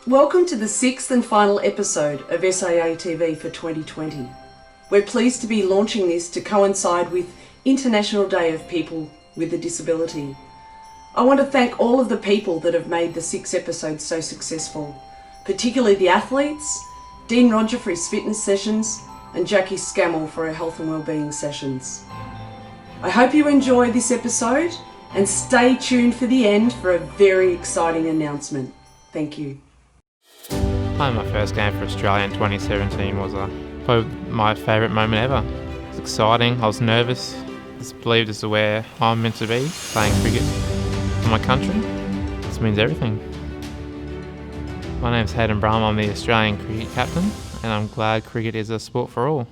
Welcome to the sixth and final episode of SIA TV for 2020. We're pleased to be launching this to coincide with International Day of People with a Disability. I want to thank all of the people that have made the 6 episodes so successful, particularly the athletes, Dean Roger for his fitness sessions, and Jacquie Scammell for her health and wellbeing sessions. I hope you enjoy this episode and stay tuned for the end for a very exciting announcement. Thank you. My first game for Australia in 2017 was probably my favourite moment ever. It was exciting, I was nervous, just believed this is where I'm meant to be, playing cricket for my country. This means everything. My name's Hayden Brum, I'm the Australian cricket captain, and I'm glad cricket is a sport for all.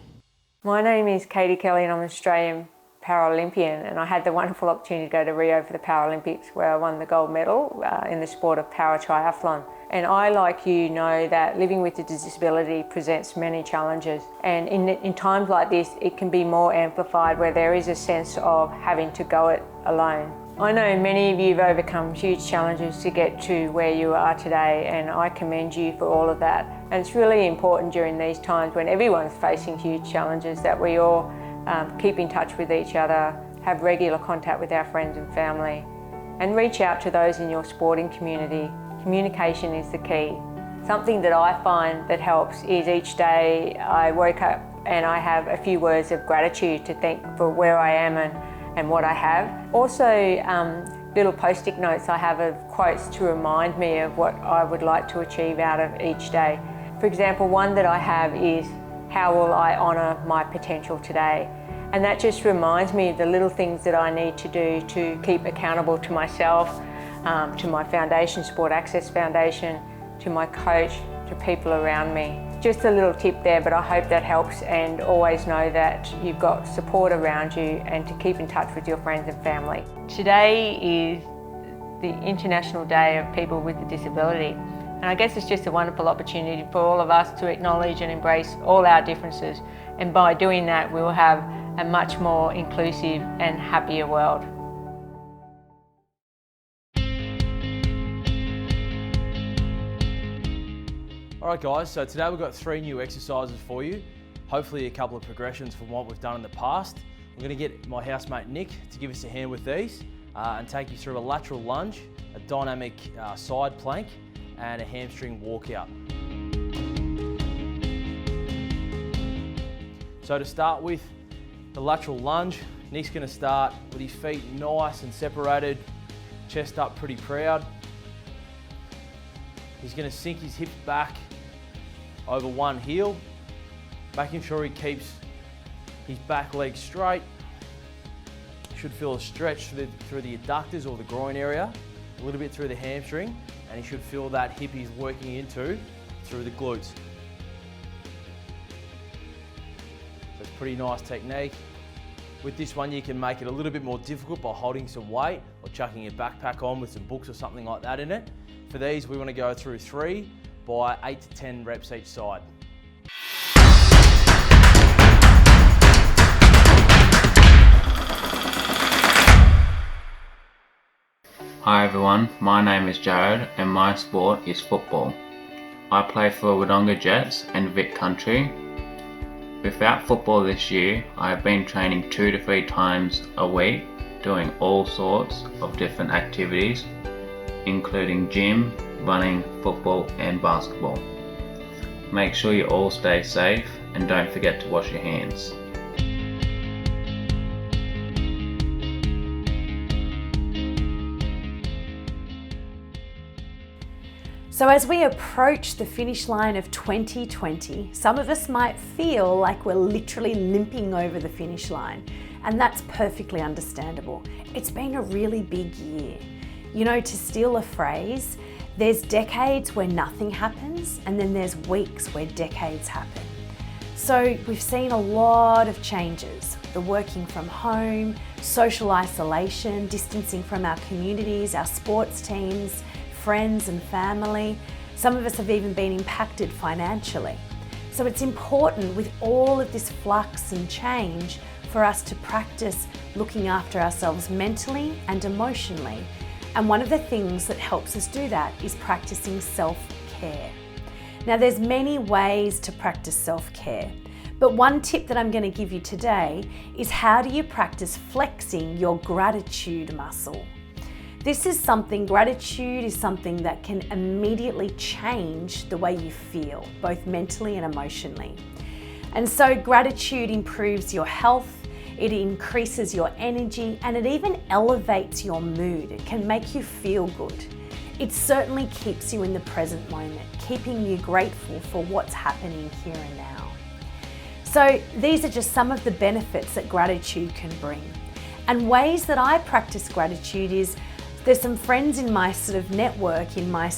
My name is Katie Kelly and I'm an Australian Paralympian, and I had the wonderful opportunity to go to Rio for the Paralympics where I won the gold medal in the sport of para triathlon. And I, like you, know that living with a disability presents many challenges, and in times like this it can be more amplified where there is a sense of having to go it alone. I know many of you have overcome huge challenges to get to where you are today, and I commend you for all of that. And it's really important during these times when everyone's facing huge challenges that we all keep in touch with each other, have regular contact with our friends and family, and reach out to those in your sporting community. Communication is the key. Something that I find that helps is each day I wake up and I have a few words of gratitude to thank for where I am and what I have. Also, little post-it notes I have of quotes to remind me of what I would like to achieve out of each day. For example, one that I have is, how will I honour my potential today? And that just reminds me of the little things that I need to do to keep accountable to myself, to my foundation, Sport Access Foundation, to my coach, to people around me. Just a little tip there, but I hope that helps, and always know that you've got support around you and to keep in touch with your friends and family. Today is the International Day of People with a Disability. And I guess it's just a wonderful opportunity for all of us to acknowledge and embrace all our differences. And by doing that, we will have a much more inclusive and happier world. Alright guys, so today we've got 3 new exercises for you. Hopefully a couple of progressions from what we've done in the past. I'm going to get my housemate Nick to give us a hand with these and take you through a lateral lunge, a dynamic side plank, and a hamstring walkout. So to start with the lateral lunge, Nick's going to start with his feet nice and separated, chest up pretty proud. He's going to sink his hips back over one heel, making sure he keeps his back leg straight. Should feel a stretch through the adductors or the groin area, a little bit through the hamstring, and he should feel that hip he's working into through the glutes. So it's a pretty nice technique. With this one, you can make it a little bit more difficult by holding some weight or chucking your backpack on with some books or something like that in it. For these, we want to go through 3 by 8 to 10 reps each side. Hi everyone, my name is Jared and my sport is football. I play for Wodonga Jets and Vic Country. Without football this year, I have been training 2 to 3 times a week, doing all sorts of different activities, including gym, running, football and basketball. Make sure you all stay safe and don't forget to wash your hands. So as we approach the finish line of 2020, some of us might feel like we're literally limping over the finish line, and that's perfectly understandable. It's been a really big year. You know, to steal a phrase, there's decades where nothing happens, and then there's weeks where decades happen. So we've seen a lot of changes. The working from home, social isolation, distancing from our communities, our sports teams, friends and family. Some of us have even been impacted financially. So it's important with all of this flux and change for us to practice looking after ourselves mentally and emotionally. And one of the things that helps us do that is practicing self-care. self-care. Now there's many ways to practice self-care, but one tip that I'm going to give you today is how do you practice flexing your gratitude muscle. Gratitude is something that can immediately change the way you feel, both mentally and emotionally. And so gratitude improves your health, it increases your energy, and it even elevates your mood. It can make you feel good. It certainly keeps you in the present moment, keeping you grateful for what's happening here and now. So these are just some of the benefits that gratitude can bring. And ways that I practice gratitude is there's some friends in my sort of network, in my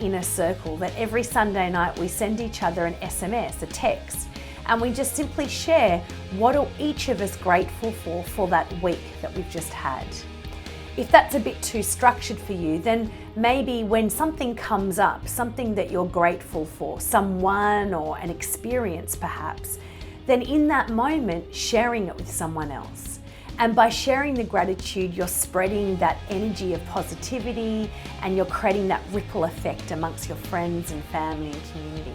inner circle, that every Sunday night we send each other an SMS, a text, and we just simply share what are each of us grateful for that week that we've just had. If that's a bit too structured for you, then maybe when something comes up, something that you're grateful for, someone or an experience perhaps, then in that moment, sharing it with someone else. And by sharing the gratitude, you're spreading that energy of positivity and you're creating that ripple effect amongst your friends and family and community.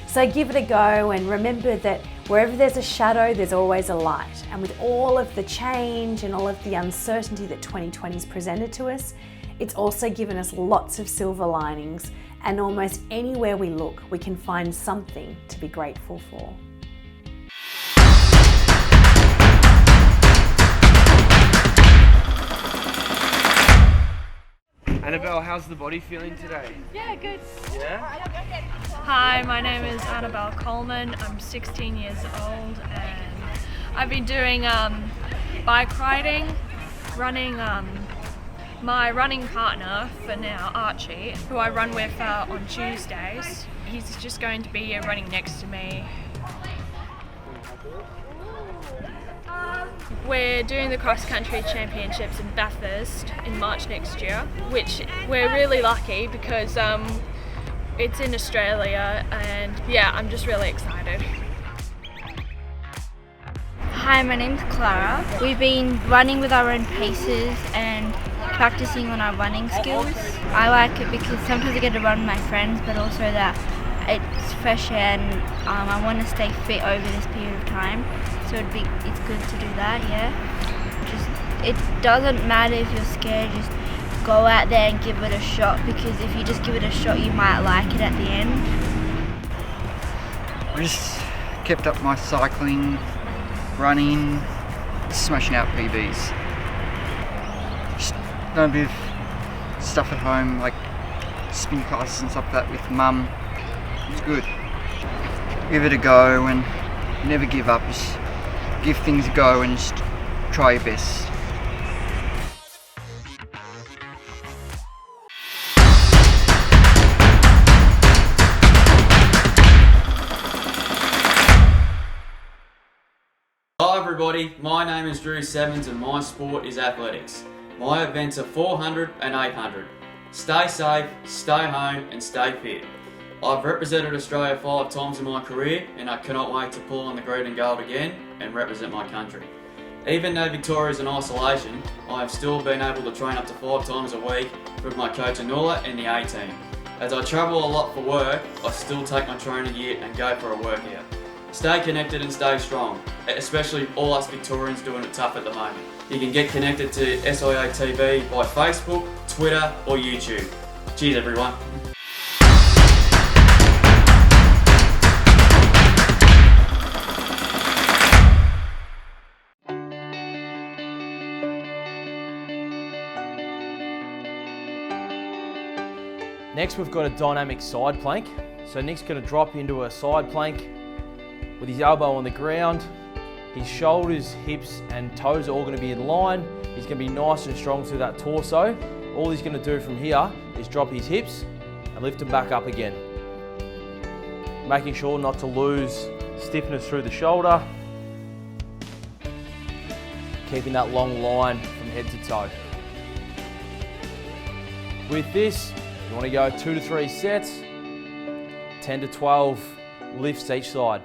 So give it a go and remember that wherever there's a shadow, there's always a light. And with all of the change and all of the uncertainty that 2020's presented to us, it's also given us lots of silver linings, and almost anywhere we look, we can find something to be grateful for. Annabelle, how's the body feeling today? Yeah, good. Yeah? Hi, my name is Annabelle Coleman. I'm 16 years old and I've been doing bike riding, running. My running partner for now, Archie, who I run with on Tuesdays, he's just going to be here running next to me. We're doing the cross-country championships in Bathurst in March next year, which we're really lucky because it's in Australia, and yeah, I'm just really excited. Hi, my name's Clara. We've been running with our own paces and practicing on our running skills. I like it because sometimes I get to run with my friends, but also that it's fresh air and I want to stay fit over this period of time. So it's good to do that, yeah. It doesn't matter if you're scared, just go out there and give it a shot, because if you just give it a shot, you might like it at the end. I just kept up my cycling, running, smashing out PBs. Just done a bit of stuff at home, like spin classes and stuff like that with mum. It's good. Give it a go and never give up. Just give things a go and just try your best. Hi everybody, my name is Drew Sevens and my sport is athletics. My events are 400 and 800. Stay safe, stay home and stay fit. I've represented Australia 5 times in my career and I cannot wait to pull on the green and gold again and represent my country. Even though Victoria's in isolation, I have still been able to train up to 5 times a week with my coach Anula and the A team. As I travel a lot for work, I still take my training gear and go for a workout. Stay connected and stay strong, especially all us Victorians doing it tough at the moment. You can get connected to SIA TV by Facebook, Twitter or YouTube. Cheers everyone. Next we've got a dynamic side plank. So Nick's going to drop into a side plank with his elbow on the ground. His shoulders, hips and toes are all going to be in line. He's going to be nice and strong through that torso. All he's going to do from here is drop his hips and lift them back up again. Making sure not to lose stiffness through the shoulder. Keeping that long line from head to toe. With this, you want to go 2 to 3 sets, 10 to 12 lifts each side.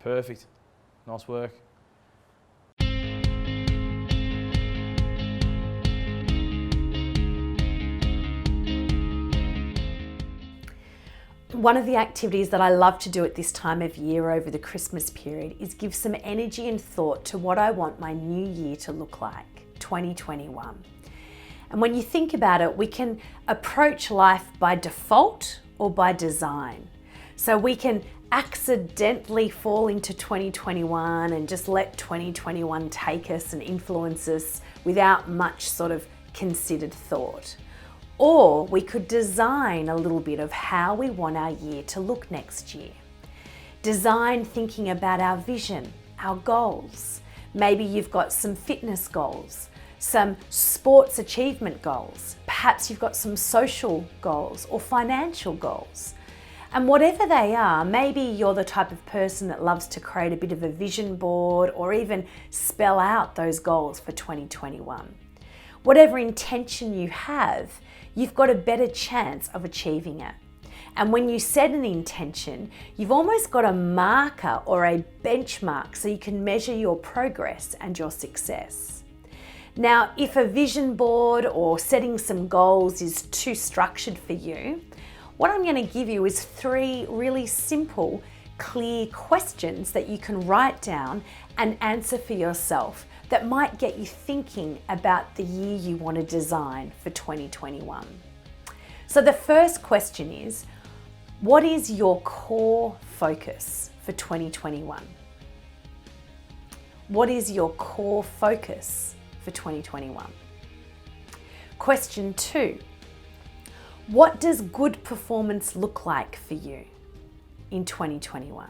Perfect. Nice work. one of the activities that I love to do at this time of year over the Christmas period is give some energy and thought to what I want my new year to look like, 2021. And when you think about it, we can approach life by default or by design. So we can accidentally fall into 2021 and just let 2021 take us and influence us without much sort of considered thought. Or we could design a little bit of how we want our year to look next year. Design thinking about our vision, our goals. Maybe you've got some fitness goals, some sports achievement goals. Perhaps you've got some social goals or financial goals. And whatever they are, maybe you're the type of person that loves to create a bit of a vision board or even spell out those goals for 2021. Whatever intention you have, you've got a better chance of achieving it. And when you set an intention, you've almost got a marker or a benchmark so you can measure your progress and your success. Now, if a vision board or setting some goals is too structured for you, what I'm going to give you is 3 really simple, clear questions that you can write down and answer for yourself that might get you thinking about the year you want to design for 2021. So the first question is, what is your core focus for 2021? What is your core focus for 2021? Question 2, what does good performance look like for you in 2021?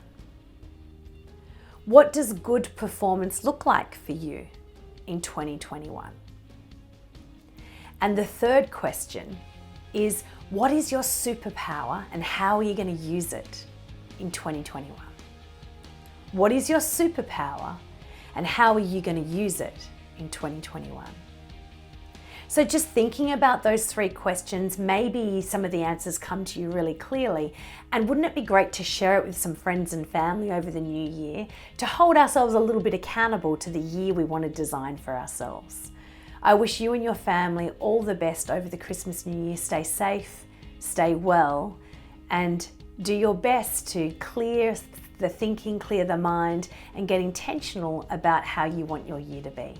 What does good performance look like for you in 2021? And the third question is, what is your superpower and how are you going to use it in 2021? What is your superpower and how are you going to use it in 2021? So just thinking about those 3 questions, maybe some of the answers come to you really clearly. And wouldn't it be great to share it with some friends and family over the new year to hold ourselves a little bit accountable to the year we want to design for ourselves? I wish you and your family all the best over the Christmas New Year. Stay safe, stay well, and do your best to clear the thinking, clear the mind, and get intentional about how you want your year to be.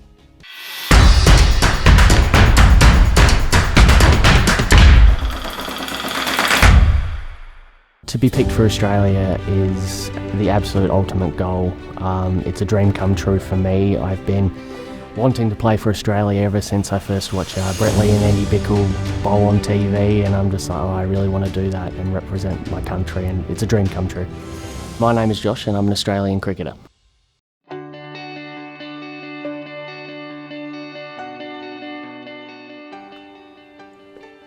To be picked for Australia is the absolute ultimate goal. It's a dream come true for me. I've been wanting to play for Australia ever since I first watched Brett Lee and Andy Bickle bowl on TV, and I'm just like, oh, I really want to do that and represent my country, and it's a dream come true. My name is Josh and I'm an Australian cricketer.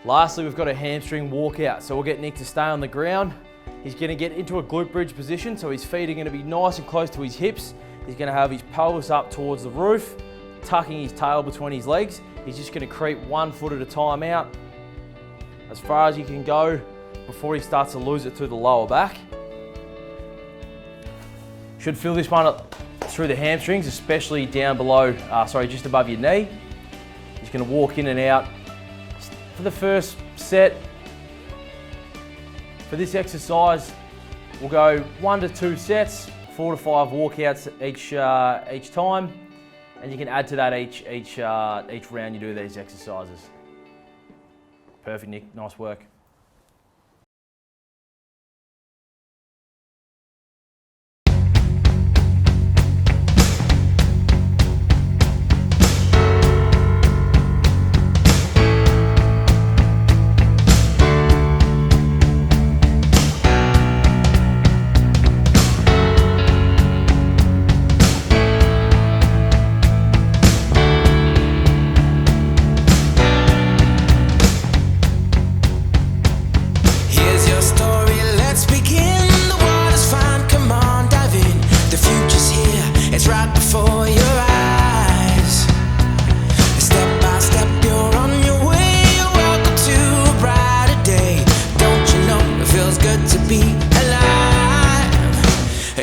Lastly, we've got a hamstring walkout, so we'll get Nick to stay on the ground. He's going to get into a glute bridge position, so his feet are going to be nice and close to his hips. He's going to have his pelvis up towards the roof, tucking his tail between his legs. He's just going to creep 1 foot at a time out, as far as he can go before he starts to lose it through the lower back. Should feel this one up through the hamstrings, especially down below, just above your knee. He's going to walk in and out. For the first set, for this exercise, we'll go 1 to 2 sets, 4 to 5 walkouts each time, and you can add to that each round you do these exercises. Perfect, Nick. Nice work.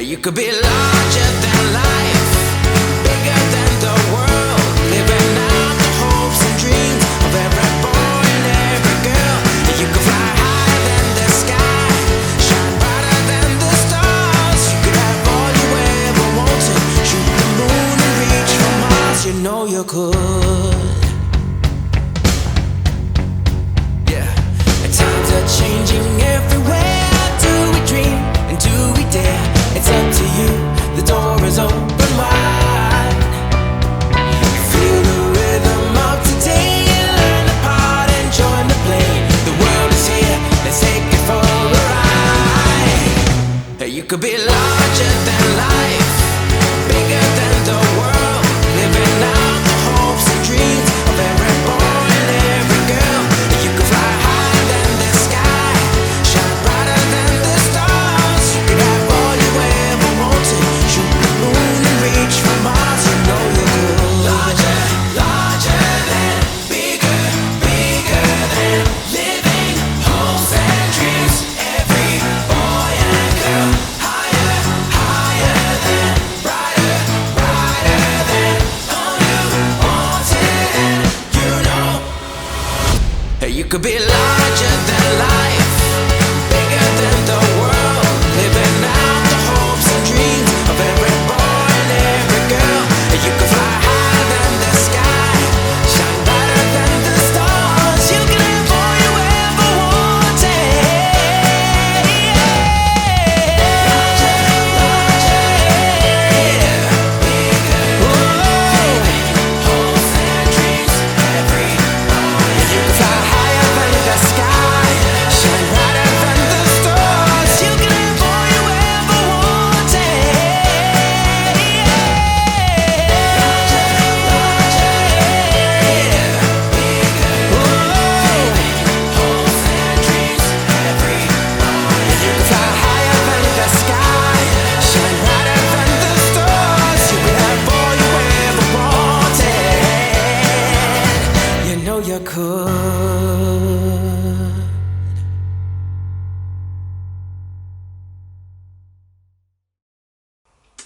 You could be larger than life, bigger than the world, living out the hopes and dreams of every boy and every girl. You could fly higher than the sky, shine You could be larger than life, bigger than the world, living out the hopes and dreams of every boy and every girl. You could fly higher than the sky, shine brighter than the stars. You could have all you ever wanted, shoot the moon and reach for Mars. You know you could. Larger, larger than, bigger, bigger than, living hopes and dreams. Every boy and girl, higher, higher than, brighter, brighter than, all you wanted and you know. Hey, you could be larger than life, bigger than the world, living out the hopes and dreams of every boy and every girl. Hey, you could fly higher than the sky, shine brighter than the stars. You can have all you ever wanted. You could.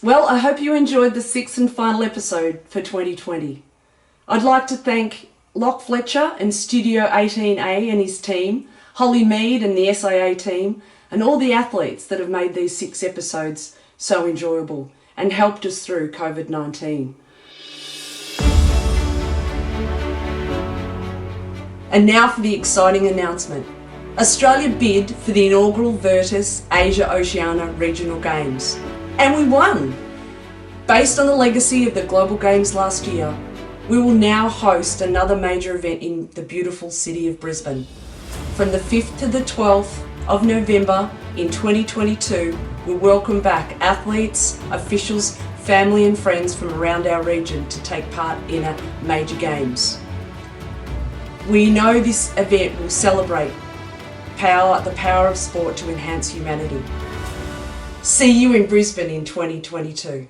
Well, I hope you enjoyed the sixth and final episode for 2020. I'd like to thank Locke Fletcher and Studio 18A and his team, Holly Mead and the SIA team, and all the athletes that have made these 6 episodes so enjoyable and helped us through COVID-19. And now for the exciting announcement. Australia bid for the inaugural Virtus Asia Oceania Regional Games. And we won! Based on the legacy of the Global Games last year, we will now host another major event in the beautiful city of Brisbane. From the 5th to the 12th of November in 2022, we welcome back athletes, officials, family and friends from around our region to take part in our major games. We know this event will celebrate the power of sport to enhance humanity. See you in Brisbane in 2022.